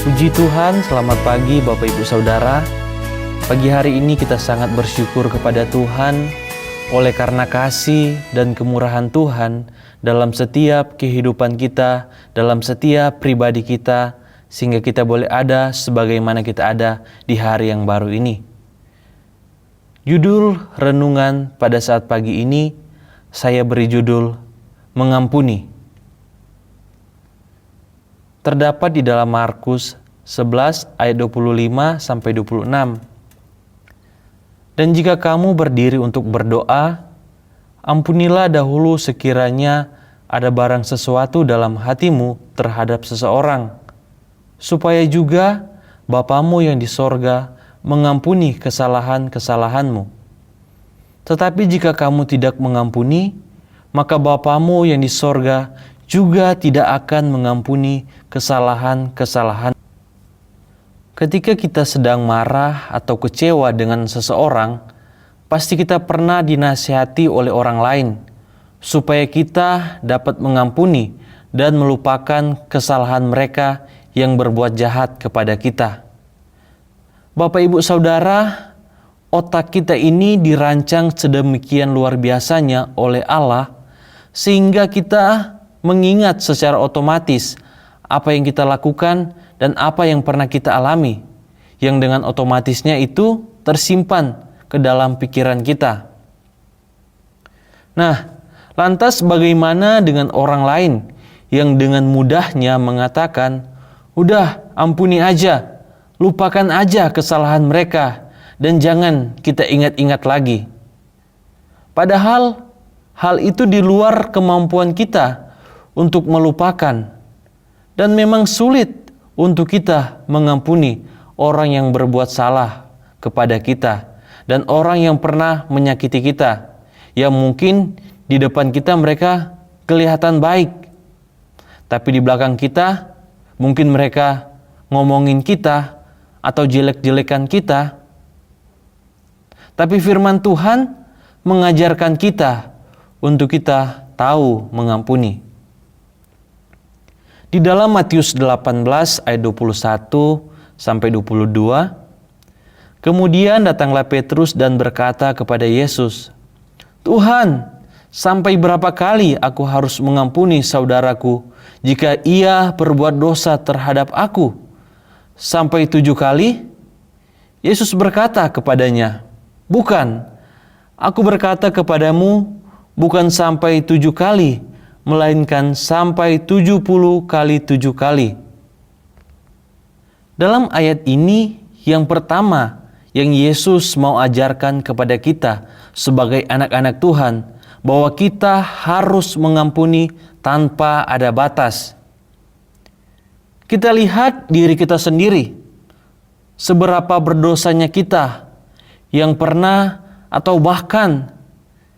Puji Tuhan, selamat pagi Bapak Ibu Saudara. Pagi hari ini kita sangat bersyukur kepada Tuhan oleh karena kasih dan kemurahan Tuhan dalam setiap kehidupan kita, dalam setiap pribadi kita, sehingga kita boleh ada sebagaimana kita ada di hari yang baru ini. Judul renungan pada saat pagi ini saya beri judul Mengampuni. Terdapat di dalam Markus 11 ayat 25 sampai 26. Dan jika kamu berdiri untuk berdoa, ampunilah dahulu sekiranya ada barang sesuatu dalam hatimu terhadap seseorang, supaya juga Bapamu yang di sorga mengampuni kesalahan-kesalahanmu. Tetapi jika kamu tidak mengampuni, maka Bapamu yang di sorga juga tidak akan mengampuni kesalahan-kesalahan. Ketika kita sedang marah atau kecewa dengan seseorang, pasti kita pernah dinasihati oleh orang lain supaya kita dapat mengampuni dan melupakan kesalahan mereka yang berbuat jahat kepada kita. Bapak Ibu Saudara, otak kita ini dirancang sedemikian luar biasanya oleh Allah sehingga kita mengingat secara otomatis apa yang kita lakukan dan apa yang pernah kita alami, yang dengan otomatisnya itu tersimpan ke dalam pikiran kita. Nah, lantas bagaimana dengan orang lain yang dengan mudahnya mengatakan, "Udah, ampuni aja, lupakan aja kesalahan mereka, dan jangan kita ingat-ingat lagi." Padahal hal itu di luar kemampuan kita untuk melupakan, dan memang sulit untuk kita mengampuni orang yang berbuat salah kepada kita dan orang yang pernah menyakiti kita, yang mungkin di depan kita mereka kelihatan baik, tapi di belakang kita mungkin mereka ngomongin kita atau jelek-jelekan kita. Tapi firman Tuhan mengajarkan kita untuk kita tahu mengampuni. Di dalam Matius 18 ayat 21 sampai 22, kemudian datanglah Petrus dan berkata kepada Yesus, "Tuhan, sampai berapa kali aku harus mengampuni saudaraku jika ia berbuat dosa terhadap aku? Sampai 7 kali?" Yesus berkata kepadanya, "Bukan, aku berkata kepadamu, bukan sampai 7 kali, melainkan sampai 70 kali 7 kali. Dalam ayat ini, yang pertama yang Yesus mau ajarkan kepada kita sebagai anak-anak Tuhan, bahwa kita harus mengampuni tanpa ada batas. Kita lihat diri kita sendiri, seberapa berdosanya kita, yang pernah atau bahkan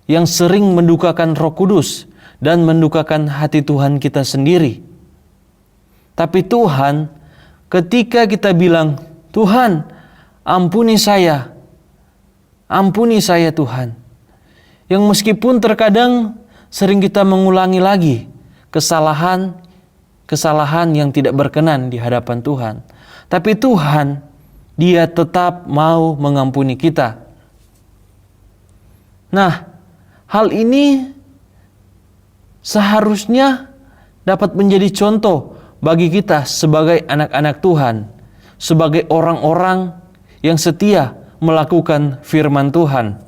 yang sering mendukakan Roh Kudus dan mendukakan hati Tuhan kita sendiri. Tapi Tuhan, ketika kita bilang, "Tuhan, ampuni saya Tuhan," yang meskipun terkadang sering kita mengulangi lagi kesalahan yang tidak berkenan di hadapan Tuhan, tapi Tuhan, Dia tetap mau mengampuni kita. Nah, hal ini seharusnya dapat menjadi contoh bagi kita sebagai anak-anak Tuhan, sebagai orang-orang yang setia melakukan firman Tuhan.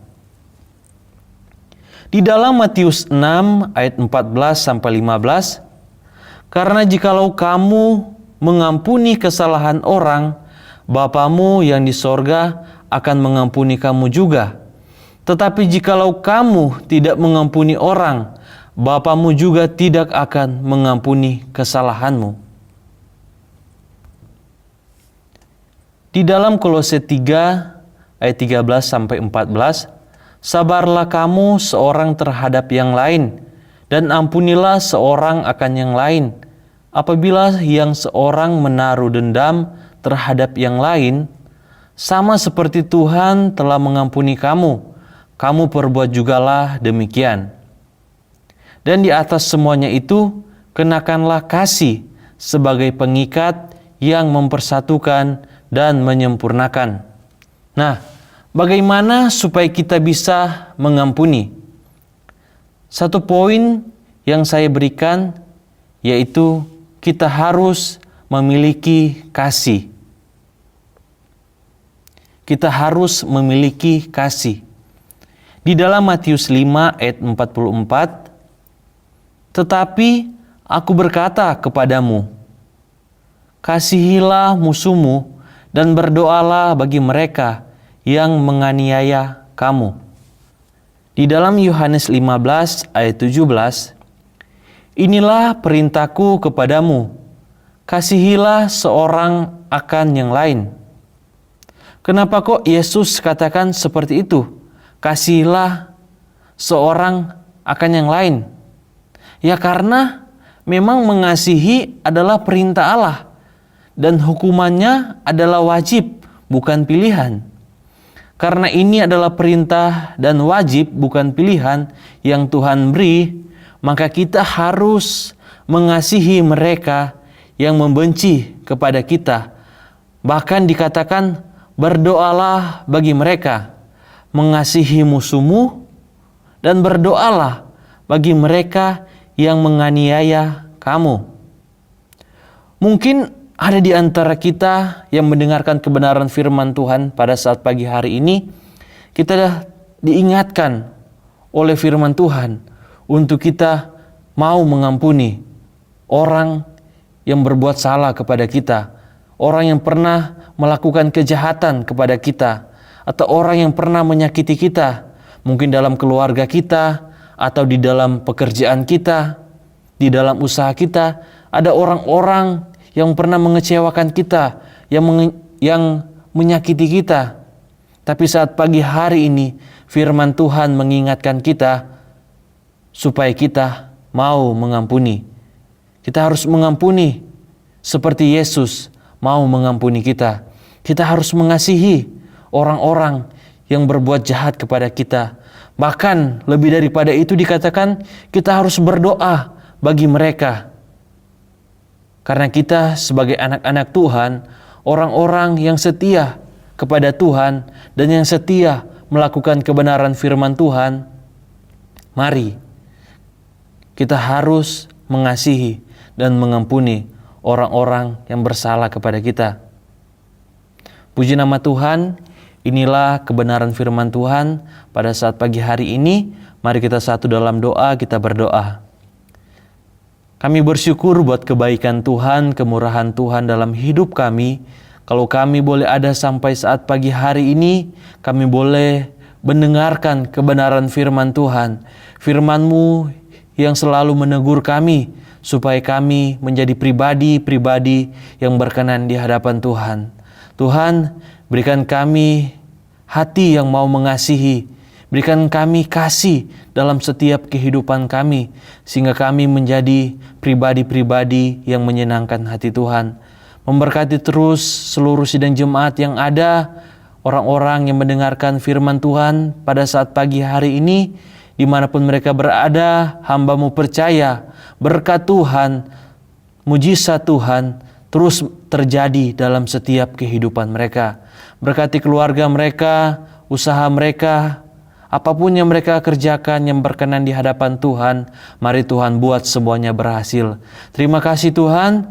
Di dalam Matius 6 ayat 14 sampai 15, "Karena jikalau kamu mengampuni kesalahan orang, Bapamu yang di sorga akan mengampuni kamu juga. Tetapi jikalau kamu tidak mengampuni orang, Bapamu juga tidak akan mengampuni kesalahanmu." Di dalam Kolose 3 ayat 13 sampai 14, "Sabarlah kamu seorang terhadap yang lain, dan ampunilah seorang akan yang lain. Apabila yang seorang menaruh dendam terhadap yang lain, sama seperti Tuhan telah mengampuni kamu, kamu perbuat jugalah demikian. Dan di atas semuanya itu, kenakanlah kasih sebagai pengikat yang mempersatukan dan menyempurnakan. Nah, bagaimana supaya kita bisa mengampuni? Satu poin yang saya berikan yaitu kita harus memiliki kasih. Kita harus memiliki kasih. Di dalam Matius 5 ayat 44, tetapi aku berkata kepadamu, kasihilah musuhmu dan berdoalah bagi mereka yang menganiaya kamu. Di dalam Yohanes 15 ayat 17, inilah perintahku kepadamu, kasihilah seorang akan yang lain. Kenapa kok Yesus katakan seperti itu? Kasihilah seorang akan yang lain. Ya karena memang mengasihi adalah perintah Allah dan hukumannya adalah wajib, bukan pilihan. Karena ini adalah perintah dan wajib, bukan pilihan yang Tuhan beri, maka kita harus mengasihi mereka yang membenci kepada kita. Bahkan dikatakan berdoalah bagi mereka. Mengasihi musuhmu dan berdoalah bagi mereka yang menganiaya kamu. Mungkin ada di antara kita yang mendengarkan kebenaran firman Tuhan pada saat pagi hari ini, kita diingatkan oleh firman Tuhan untuk kita mau mengampuni orang yang berbuat salah kepada kita, orang yang pernah melakukan kejahatan kepada kita, atau orang yang pernah menyakiti kita, mungkin dalam keluarga kita, atau di dalam pekerjaan kita, di dalam usaha kita, ada orang-orang yang pernah mengecewakan kita, yang menyakiti kita. Tapi saat pagi hari ini, firman Tuhan mengingatkan kita, supaya kita mau mengampuni. Kita harus mengampuni, seperti Yesus mau mengampuni kita. Kita harus mengasihi orang-orang yang berbuat jahat kepada kita. Bahkan lebih daripada itu dikatakan kita harus berdoa bagi mereka. Karena kita sebagai anak-anak Tuhan, orang-orang yang setia kepada Tuhan dan yang setia melakukan kebenaran firman Tuhan, mari kita harus mengasihi dan mengampuni orang-orang yang bersalah kepada kita. Puji nama Tuhan. Inilah kebenaran firman Tuhan pada saat pagi hari ini. Mari kita satu dalam doa, kita berdoa. Kami bersyukur buat kebaikan Tuhan, kemurahan Tuhan dalam hidup kami. Kalau kami boleh ada sampai saat pagi hari ini, kami boleh mendengarkan kebenaran firman Tuhan. Firman-Mu yang selalu menegur kami, supaya kami menjadi pribadi-pribadi yang berkenan di hadapan Tuhan. Tuhan, berikan kami hati yang mau mengasihi. Berikan kami kasih dalam setiap kehidupan kami, sehingga kami menjadi pribadi-pribadi yang menyenangkan hati Tuhan. Memberkati terus seluruh sidang jemaat yang ada, orang-orang yang mendengarkan firman Tuhan pada saat pagi hari ini, dimanapun mereka berada, hamba-Mu percaya berkat Tuhan, mujizat Tuhan terus terjadi dalam setiap kehidupan mereka. Berkati keluarga mereka, usaha mereka, apapun yang mereka kerjakan yang berkenan di hadapan Tuhan, mari Tuhan buat semuanya berhasil. Terima kasih Tuhan.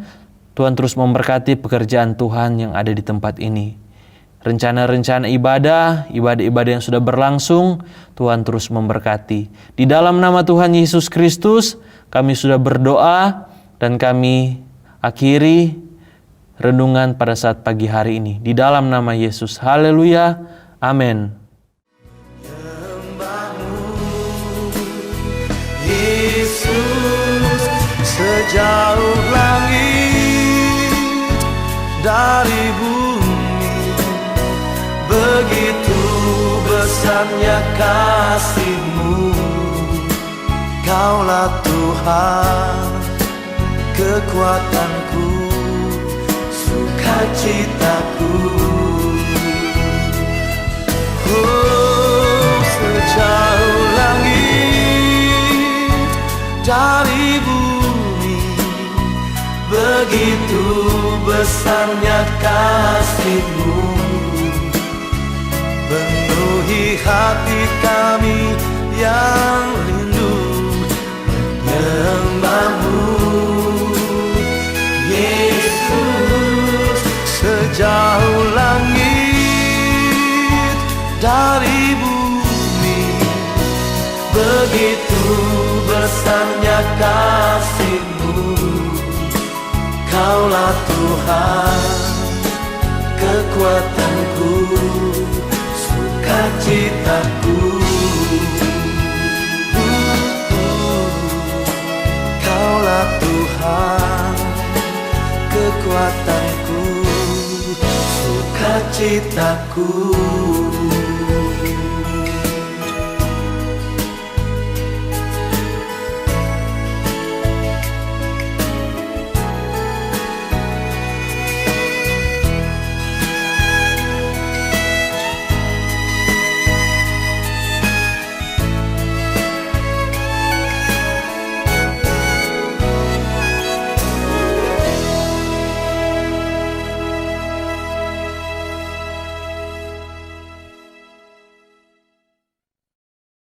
Tuhan terus memberkati pekerjaan Tuhan yang ada di tempat ini. Rencana-rencana ibadah-ibadah yang sudah berlangsung, Tuhan terus memberkati. Di dalam nama Tuhan Yesus Kristus, kami sudah berdoa dan kami akhiri renungan pada saat pagi hari ini. Di dalam nama Yesus. Haleluya. Amin. Yesus, sejauh langit dari bumi, begitu besarnya kasih-Mu. Kaulah Tuhan, kekuatanku, sukacitaku. Oh, sejauh langit dari bumi, begitu besarnya kasih-Mu, penuhi hati kami yang rindu menyembah-Mu. Yesus, sejauh langit dari bumi, begitu besarnya kasih-Mu. Kaulah Tuhan, kekuatanku, sukacitaku. Kaulah Tuhan, kekuatanku, sukacitaku.